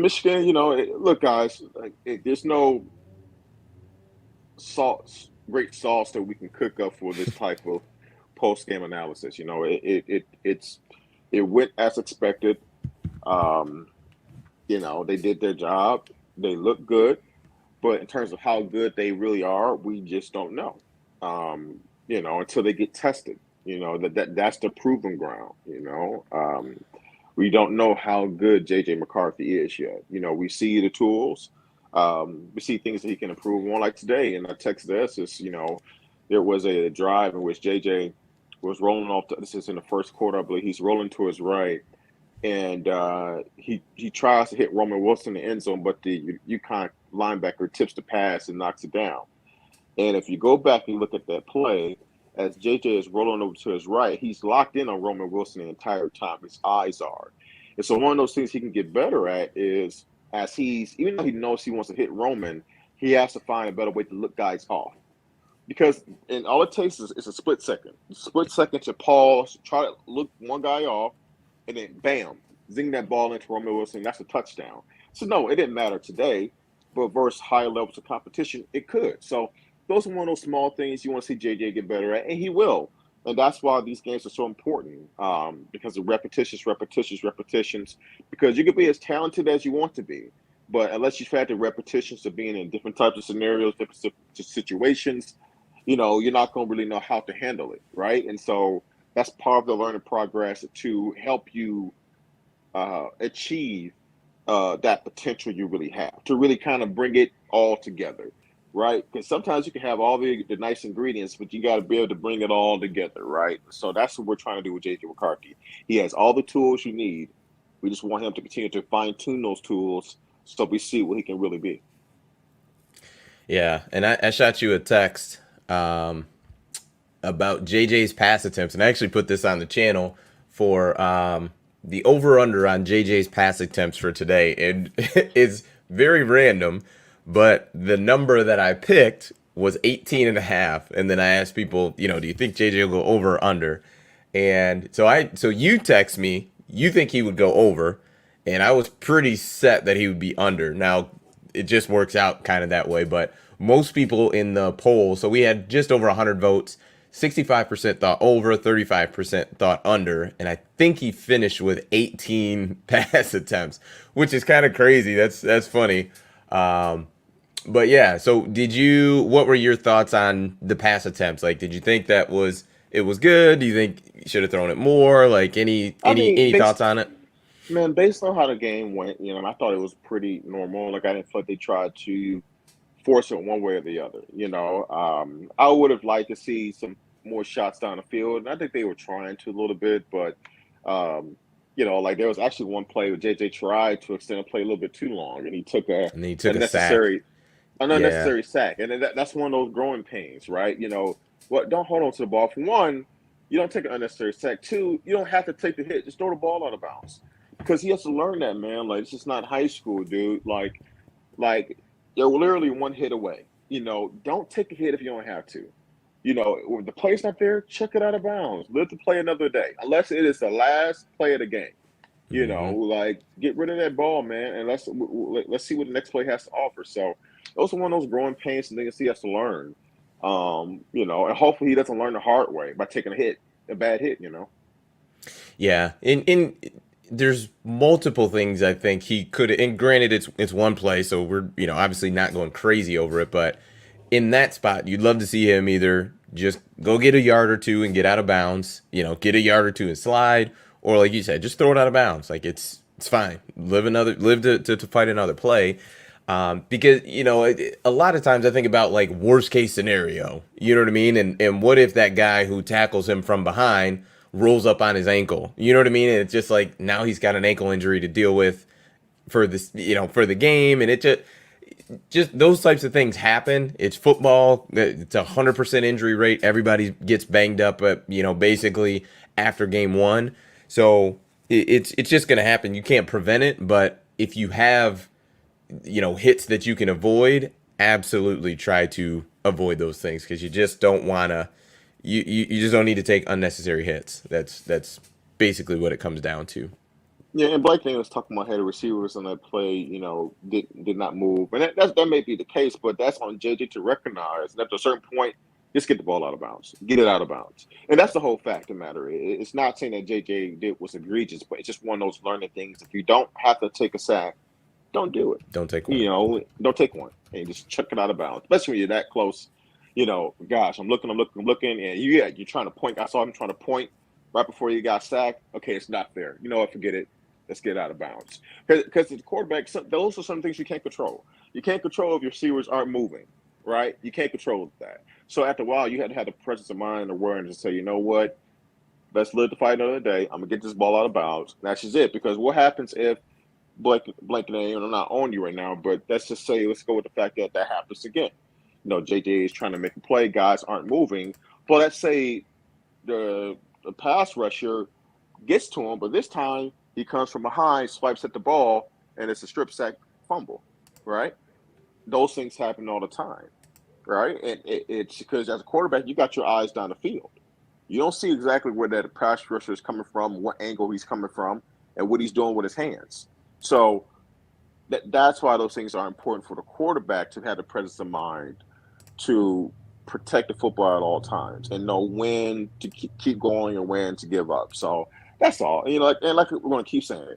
Michigan, look, guys, like, there's no great sauce that we can cook up for this type of post game analysis. It went as expected. Um, they did their job. They look good, but in terms of how good they really are, we just don't know. Until they get tested. That's the proving ground. We don't know how good JJ McCarthy is yet. We see the tools. We see things that he can improve on, like today. And I texted us, there was a drive in which JJ was rolling off. This is in the first quarter, I believe. He's rolling to his right, and he tries to hit Roman Wilson in the end zone, but the UConn linebacker tips the pass and knocks it down. And if you go back and look at that play, as JJ is rolling over to his right, he's locked in on Roman Wilson the entire time. His eyes are. And so one of those things he can get better at is even though he knows he wants to hit Roman, he has to find a better way to look guys off. Because and all it takes is a split second. A split second to pause, try to look one guy off, and then bam, zing that ball into Roman Wilson. That's a touchdown. So no, it didn't matter today, but versus higher levels of competition, it could. So those are one of those small things you want to see JJ get better at, and he will. And that's why these games are so important, because of repetitions. Because you can be as talented as you want to be, but unless you've had the repetitions of being in different types of scenarios, different situations, you're not going to really know how to handle it, right? And so that's part of the learning progress to help you achieve that potential you really have, to really kind of bring it all together. Right, because sometimes you can have all the nice ingredients, but you got to be able to bring it all together, right? So that's what we're trying to do with JJ McCarthy. He has all the tools you need. We just want him to continue to fine tune those tools so we see what he can really be. Yeah, and I shot you a text about JJ's pass attempts, and I actually put this on the channel for the over under on JJ's pass attempts for today. And it's very random, but the number that I picked was 18 and a half. And then I asked people, do you think JJ will go over or under? And so you text me, you think he would go over, and I was pretty set that he would be under. Now, it just works out kind of that way, but most people in the poll, so we had just over 100 votes, 65% thought over, 35% thought under, and I think he finished with 18 pass attempts, which is kind of crazy. That's funny. But yeah, so what were your thoughts on the pass attempts? Like, did you think it was good? Do you think you should have thrown it more? Like, any thoughts on it? Man, based on how the game went, I thought it was pretty normal. Like, I didn't feel like they tried to force it one way or the other. I would have liked to see some more shots down the field, and I think they were trying to a little bit, but like there was actually one play where JJ tried to extend a play a little bit too long, and he took a sack. an Yeah. unnecessary sack, and that's one of those growing pains, right? What? Don't hold on to the ball. For one, you don't take an unnecessary sack. Two, you don't have to take the hit. Just throw the ball out of bounds, because he has to learn that, man. Like, it's just not high school, dude. Like you're literally one hit away. Don't take a hit if you don't have to. When the play's not there, check it out of bounds. Live to play another day, unless it is the last play of the game. Mm-hmm. Like, get rid of that ball, man, and let's see what the next play has to offer. So those are one of those growing pains and things he has to learn. And hopefully he doesn't learn the hard way by taking a bad hit. Yeah, in there's multiple things I think he could. And granted, it's one play, so we're obviously not going crazy over it. But in that spot, you'd love to see him either just go get a yard or two and get out of bounds. Get a yard or two and slide, or like you said, just throw it out of bounds. Like, it's fine. Live to fight another play. Because a lot of times I think about like worst case scenario. You know what I mean? And what if that guy who tackles him from behind rolls up on his ankle? You know what I mean? And it's just like now he's got an ankle injury to deal with for this, for the game, and it just those types of things happen. It's football. It's 100% injury rate. Everybody gets banged up at basically after game one. So it's just gonna happen. You can't prevent it, but if you have hits that you can avoid, absolutely try to avoid those things, because you just don't want to you just don't need to take unnecessary hits. That's basically what it comes down to. Yeah, and Blake was talking about how the receivers on that play, did not move, and that may be the case, but that's on JJ to recognize. And at a certain point, just get the ball out of bounds, get it out of bounds, and that's the whole fact of the matter. It's not saying that JJ did was egregious, but it's just one of those learning things. If you don't have to take a sack, don't do it. Don't take one. Don't take one, and just chuck it out of bounds, especially when you're that close. Gosh, I'm looking, and you're trying to point. I saw him trying to point right before you got sacked. Okay, it's not there. You know what? Forget it. Let's get out of bounds. Because the quarterback, those are some things you can't control. You can't control if your receivers aren't moving, right? You can't control that. So after a while, you had to have the presence of mind and awareness to say, you know what? Let's live the fight another day. I'm gonna get this ball out of bounds. That's just it. Because what happens if Blake and I'm not on you right now, but let's just say, let's go with the fact that that happens again. JJ is trying to make a play, guys aren't moving. But let's say the pass rusher gets to him, but this time he comes from behind, swipes at the ball, and it's a strip sack fumble, right? Those things happen all the time, right? And it's because as a quarterback, you got your eyes down the field. You don't see exactly where that pass rusher is coming from, what angle he's coming from, and what he's doing with his hands. So that's why those things are important for the quarterback to have the presence of mind to protect the football at all times and know when to keep going and when to give up. So that's all. Like we're going to keep saying,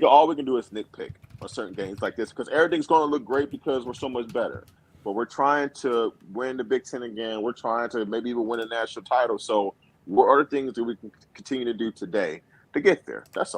all we can do is nitpick on certain games like this because everything's going to look great because we're so much better. But we're trying to win the Big Ten again. We're trying to maybe even win a national title. So what are the things that we can continue to do today to get there? That's all.